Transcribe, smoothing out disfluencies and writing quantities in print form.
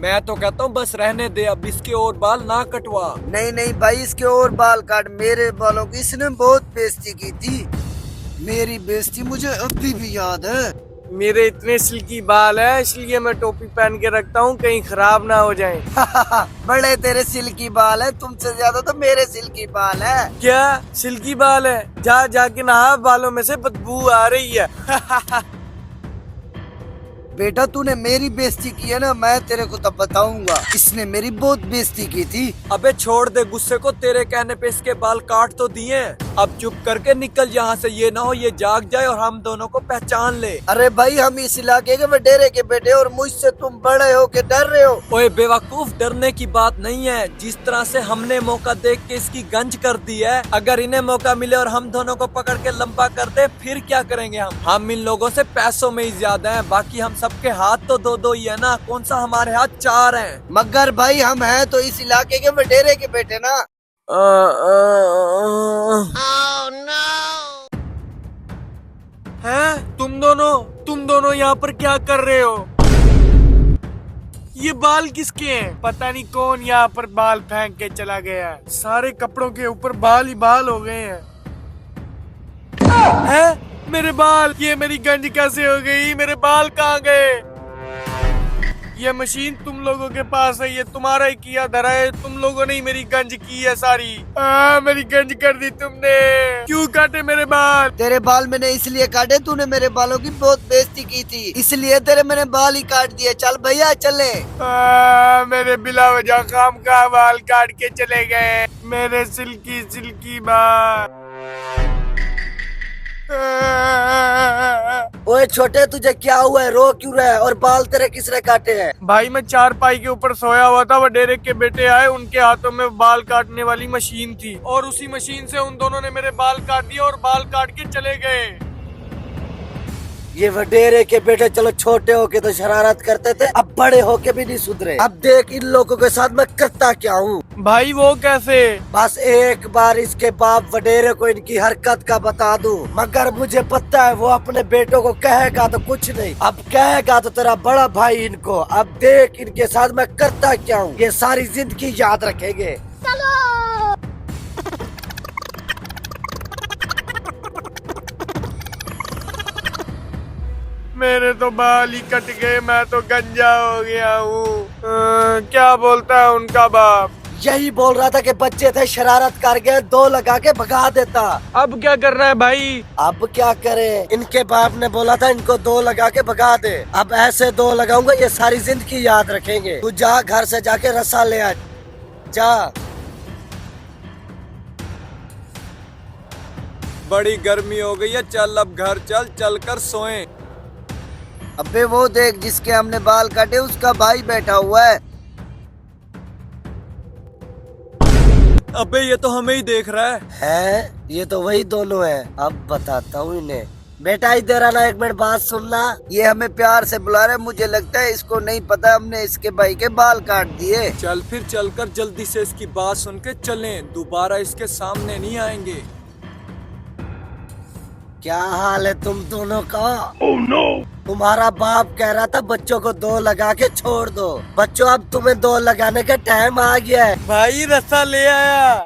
मैं तो कहता हूँ बस रहने दे, अब इसके और बाल ना कटवा। नहीं नहीं भाई, इसके और बाल काट। मेरे बालों की इसने बहुत बेइज्जती की थी। मेरी बेइज्जती मुझे अभी भी याद है। मेरे इतने सिल्की बाल है, इसलिए मैं टोपी पहन के रखता हूँ, कहीं खराब ना हो जाए। बड़े तेरे सिल्की बाल है, तुमसे ज्यादा तो मेरे सिल्की बाल है। क्या सिल्की बाल है? जा जाके नहा, बालों में से बदबू आ रही है। बेटा तूने मेरी बेइज्जती की है ना, मैं तेरे को तब बताऊंगा। इसने मेरी बहुत बेइज्जती की थी। अबे छोड़ दे गुस्से को, तेरे कहने पे इसके बाल काट तो दिए। अब चुप करके निकल यहाँ से, ये ना हो ये जाग जाए और हम दोनों को पहचान ले। अरे भाई हम इस इलाके के वडेरे के बेटे, और मुझसे तुम बड़े हो के डर रहे हो। ओए बेवकूफ, डरने की बात नहीं है। जिस तरह से हमने मौका देख के इसकी गंज कर दी है, अगर इन्हें मौका मिले और हम दोनों को पकड़ के लंबा कर दे, फिर क्या करेंगे हम इन लोगों से पैसों में ही ज्यादा हैं। बाकी हम सबके हाथ तो दो दो ही है ना, कौन सा हमारे हाथ 4 हैं। मगर भाई हम हैं तो इस इलाके के वडेरे के बेटे ना। हैं? तुम दोनों यहाँ पर क्या कर रहे हो? ये बाल किसके हैं? पता नहीं कौन यहाँ पर बाल फेंक के चला गया है। सारे कपड़ों के ऊपर बाल ही बाल हो गए हैं। हैं? मेरे बाल, ये मेरी गंज कैसे हो गई? मेरे बाल कहाँ गए? ये मशीन तुम लोगों के पास है, ये तुम्हारा ही किया धरा है। तुम लोगों ने ही मेरी गंज की है सारी। मेरी गंज कर दी तुमने। क्यों काटे मेरे बाल? तेरे बाल मैंने इसलिए काटे, तूने मेरे बालों की बहुत बेइज्जती की थी, इसलिए तेरे मैंने बाल ही काट दिए। चल भैया चले। मेरे बिला वजह काम का बाल काट के चले गए, मेरे सिल्की सिल्की बाल। ओए छोटे, तुझे क्या हुआ है? रो क्यों रहा है? और बाल तेरे किसने काटे हैं? भाई मैं चारपाई के ऊपर सोया हुआ था, वडेरे के बेटे आए, उनके हाथों में बाल काटने वाली मशीन थी, और उसी मशीन से उन दोनों ने मेरे बाल काट दिए और बाल काट के चले गए। ये वडेरे के बेटे चलो छोटे होके तो शरारत करते थे, अब बड़े होके भी नहीं सुधरे। अब देख इन लोगों के साथ मैं करता क्या हूँ। भाई वो कैसे? बस एक बार इसके बाप वडेरे को इनकी हरकत का बता दूं, मगर मुझे पता है वो अपने बेटों को कहेगा तो कुछ नहीं, अब कहेगा तो तेरा बड़ा भाई इनको। अब देख इनके साथ मैं करता क्या हूँ, ये सारी जिंदगी याद रखेंगे। मेरे तो बाल ही कट गए, मैं तो गंजा हो गया हूँ। क्या बोलता है उनका बाप? यही बोल रहा था कि बच्चे थे शरारत कर गए, 2 लगा के भगा देता। अब क्या कर रहा है भाई? अब क्या करे, इनके बाप ने बोला था इनको 2 लगा के भगा दे। अब ऐसे 2 लगाऊंगा, ये सारी जिंदगी याद रखेंगे। तू जा घर से जाके रस्सा ले आ, जा। बड़ी गर्मी हो गई है, चल अब घर चल, चल कर सोएं। अबे वो देख, जिसके हमने बाल काटे उसका भाई बैठा हुआ है। अबे ये तो हमें ही देख रहा है। ये तो वही दोनों हैं। अब बताता हूँ इन्हें। बेटा इधर आना, एक मिनट बात सुनना। ये हमें प्यार से बुला रहे, मुझे लगता है इसको नहीं पता हमने इसके भाई के बाल काट दिए। चल फिर चलकर जल्दी से इसकी बात सुन के चलें, दोबारा इसके सामने नहीं आएंगे। क्या हाल है तुम दोनों का? Oh, no! तुम्हारा बाप कह रहा था बच्चों को 2 लगा के छोड़ दो। बच्चों अब तुम्हें 2 लगाने का टाइम आ गया है। भाई रस्सा ले आया।